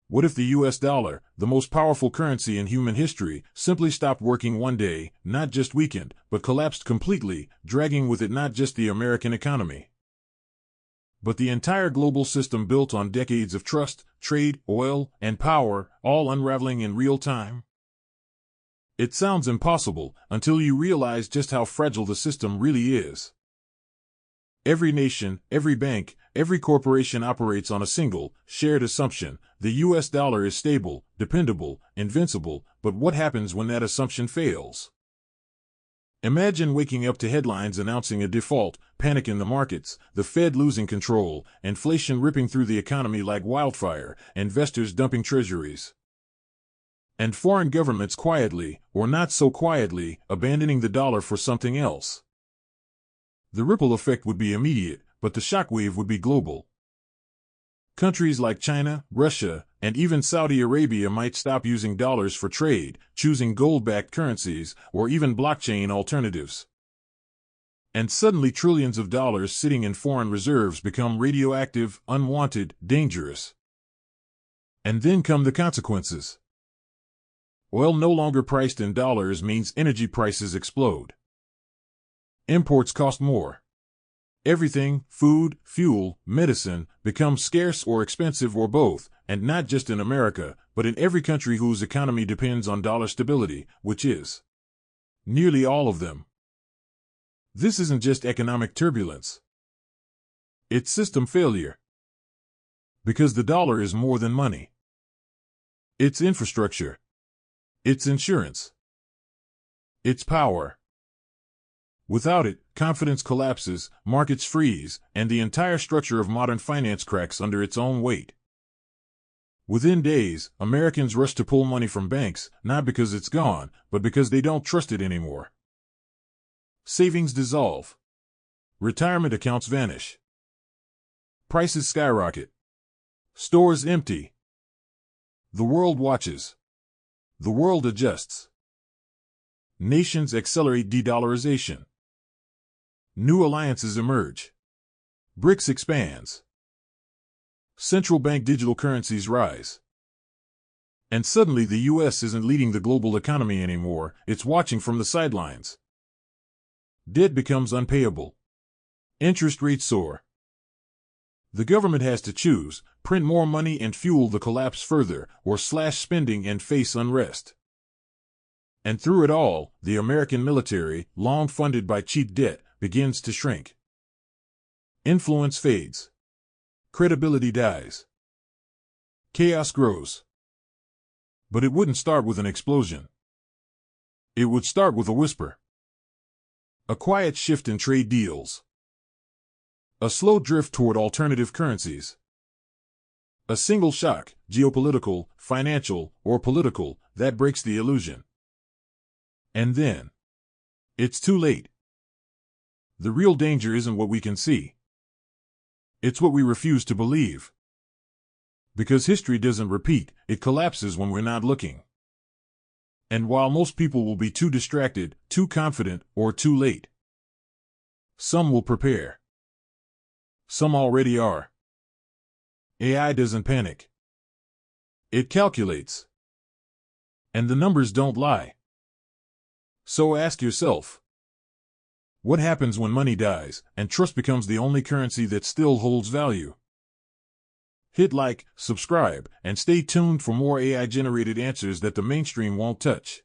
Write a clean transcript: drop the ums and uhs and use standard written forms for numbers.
What if the US dollar, the most powerful currency in human history, simply stopped working one day, not just weakened, but collapsed completely, dragging with it not just the American economy, but the entire global system built on decades of trust, trade, oil, and power, all unraveling in real time? It sounds impossible until you realize just how fragile the system really is. Every nation, every bank, every corporation operates on a single, shared assumption: the US dollar is stable, dependable, invincible. But what happens when that assumption fails? Imagine waking up to headlines announcing a default, panic in the markets, the Fed losing control, inflation ripping through the economy like wildfire, investors dumping treasuries, and foreign governments quietly, or not so quietly, abandoning the dollar for something else. The ripple effect would be immediate, but the shockwave would be global. Countries like China, Russia, and even Saudi Arabia might stop using dollars for trade, choosing gold-backed currencies, or even blockchain alternatives. And suddenly trillions of dollars sitting in foreign reserves become radioactive, unwanted, dangerous. And then come the consequences. Oil no longer priced in dollars means energy prices explode. Imports cost more. Everything, food, fuel, medicine, becomes scarce or expensive or both, and not just in America, but in every country whose economy depends on dollar stability, which is nearly all of them. This isn't just economic turbulence. It's system failure. Because the dollar is more than money. It's infrastructure. It's insurance. It's power. Without it, confidence collapses, markets freeze, and the entire structure of modern finance cracks under its own weight. Within days, Americans rush to pull money from banks, not because it's gone, but because they don't trust it anymore. Savings dissolve. Retirement accounts vanish. Prices skyrocket. Stores empty. The world watches. The world adjusts. Nations accelerate de-dollarization. New alliances emerge. BRICS expands. Central bank digital currencies rise. And suddenly the US isn't leading the global economy anymore, it's watching from the sidelines. Debt becomes unpayable. Interest rates soar. The government has to choose: print more money and fuel the collapse further, or slash spending and face unrest. And through it all, the American military, long funded by cheap debt, begins to shrink. Influence fades. Credibility dies. Chaos grows. But it wouldn't start with an explosion. It would start with a whisper. A quiet shift in trade deals. A slow drift toward alternative currencies. A single shock, geopolitical, financial, or political, that breaks the illusion. And then, it's too late. The real danger isn't what we can see. It's what we refuse to believe. Because history doesn't repeat, it collapses when we're not looking. And while most people will be too distracted, too confident, or too late, some will prepare. Some already are. AI doesn't panic. It calculates. And the numbers don't lie. So ask yourself, what happens when money dies, and trust becomes the only currency that still holds value? Hit like, subscribe, and stay tuned for more AI-generated answers that the mainstream won't touch.